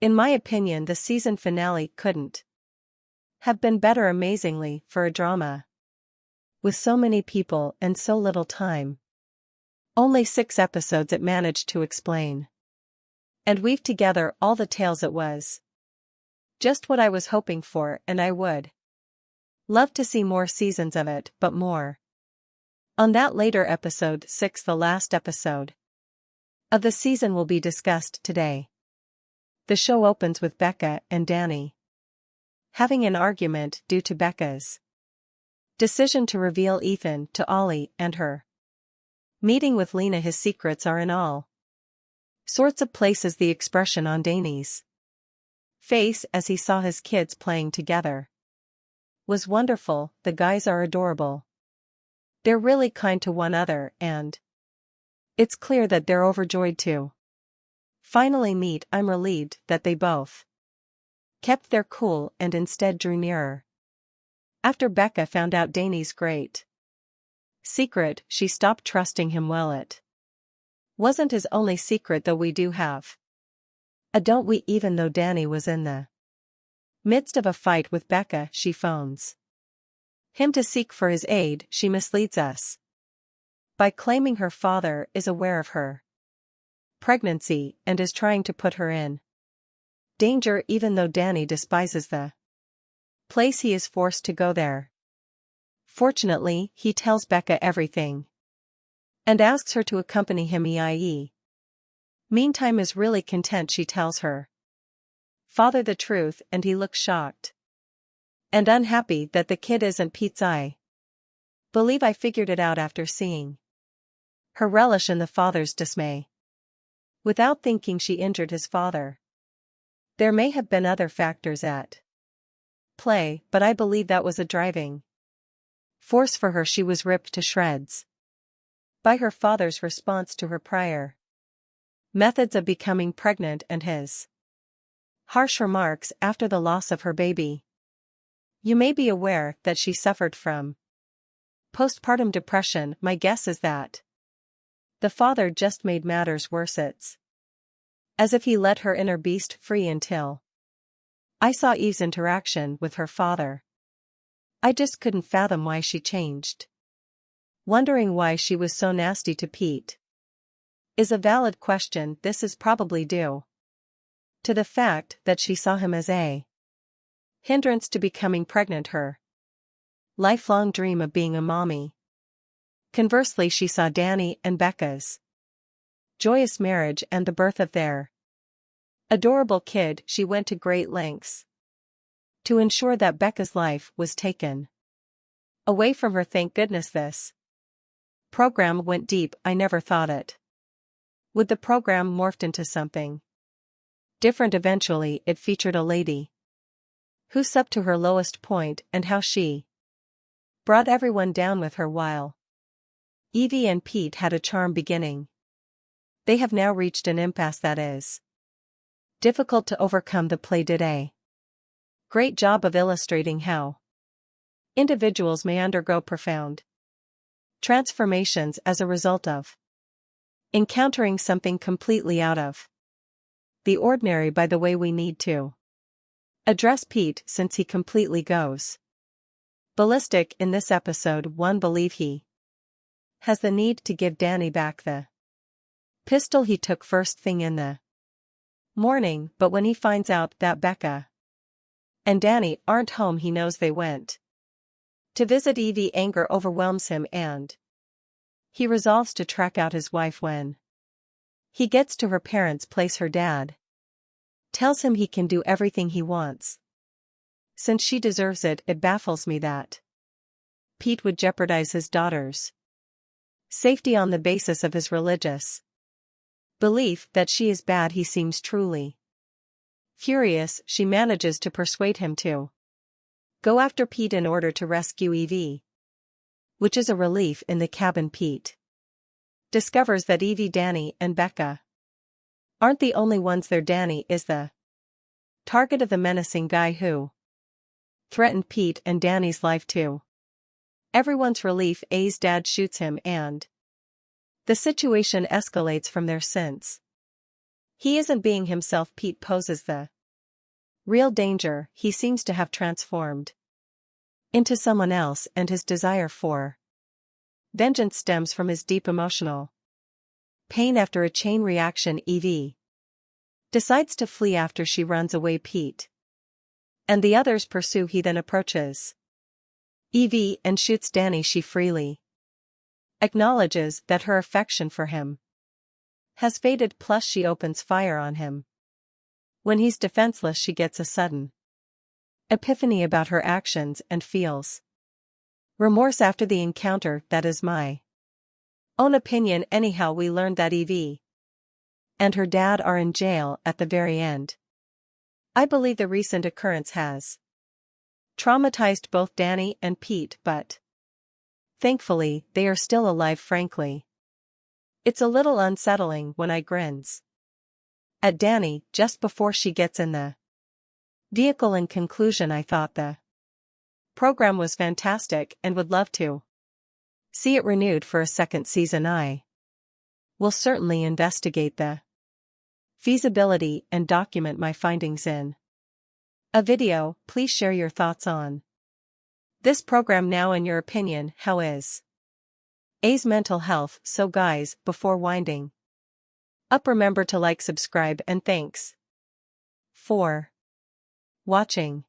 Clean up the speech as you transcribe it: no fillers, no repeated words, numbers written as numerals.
In my opinion, the season finale couldn't have been better amazingly for a drama. With so many people and so little time. Only 6 episodes it managed to explain. And weave together all the tales. It was just what I was hoping for, and I would love to see more seasons of it, but more on that later. Episode 6, the last episode of the season, will be discussed today. The show opens with Becca and Danny having an argument due to Becca's decision to reveal Ethan to Ollie, and her meeting with Lena. His secrets are in all sorts of places. The expression on Danny's face as he saw his kids playing together was wonderful. The guys are adorable. They're really kind to one another, and it's clear that they're overjoyed to finally meet. I'm relieved that they both kept their cool and instead drew nearer. After Becca found out Danny's great secret, she stopped trusting him. Well, it wasn't his only secret, though. We do have a don't we? Even though Danny was in the midst of a fight with Becca, she phones him to seek for his aid. She misleads us by claiming her father is aware of her pregnancy and is trying to put her in danger. Even though Danny despises the place, he is forced to go there. Fortunately, he tells Becca everything and asks her to accompany him. Meantime is really content. She tells her father the truth, and he looks shocked and unhappy that the kid isn't Pete's. I believe I figured it out after seeing her relish in the father's dismay. Without thinking, she injured his father. There may have been other factors at play, but I believe that was a driving force for her. She was ripped to shreds by her father's response to her prior methods of becoming pregnant and his harsh remarks after the loss of her baby. You may be aware that she suffered from postpartum depression. My guess is that the father just made matters worse. It's as if he let her inner beast free until I saw Eve's interaction with her father. I just couldn't fathom why she changed. Wondering why she was so nasty to Pete is a valid question. This is probably due to the fact that she saw him as a hindrance to becoming pregnant, her lifelong dream of being a mommy. Conversely, she saw Danny and Becca's joyous marriage and the birth of their adorable kid. She went to great lengths to ensure that Becca's life was taken away from her. Thank goodness this program went deep. I never thought it would. The program morphed into something different eventually. It featured a lady who supped to her lowest point and how she brought everyone down with her, while Evie and Pete had a charm beginning. They have now reached an impasse that is difficult to overcome. The play did a great job of illustrating how individuals may undergo profound transformations as a result of encountering something completely out of the ordinary. By the way, we need to address Pete since he completely goes ballistic in this episode. One believe he has the need to give Danny back the pistol he took first thing in the morning, but when he finds out that Becca and Danny aren't home, he knows they went to visit Evie. Anger overwhelms him and he resolves to track out his wife. When he gets to her parents' place, her dad tells him he can do everything he wants since she deserves it. It baffles me that Pete would jeopardize his daughter's safety on the basis of his religious belief that she is bad. He seems truly furious. She manages to persuade him to go after Pete in order to rescue Evie, which is a relief. In the cabin, Pete discovers that Evie, Danny, and Becca aren't the only ones there. Danny is the target of the menacing guy who threatened Pete and Danny's life too. Everyone's relief. A's dad shoots him and the situation escalates from there since He isn't being himself. Pete poses the real danger. He seems to have transformed into someone else, and his desire for vengeance stems from his deep emotional pain after a chain reaction. Evie decides to flee after she runs away. Pete and the others pursue. He then approaches Evie and shoots Danny. She freely acknowledges that her affection for him has faded, plus she opens fire on him. When he's defenseless, she gets a sudden epiphany about her actions and feels remorse after the encounter. That is my own opinion. Anyhow, we learned that Evie and her dad are in jail at the very end. I believe the recent occurrence has traumatized both Danny and Pete, but thankfully, they are still alive. Frankly, it's a little unsettling when I grins at Danny just before she gets in the vehicle. In conclusion, I thought the program was fantastic and would love to see it renewed for a second season. I will certainly investigate the feasibility and document my findings in a video. Please share your thoughts on this program now. In your opinion, how is A's mental health? So guys, before winding up, remember to like, subscribe, and thanks for watching.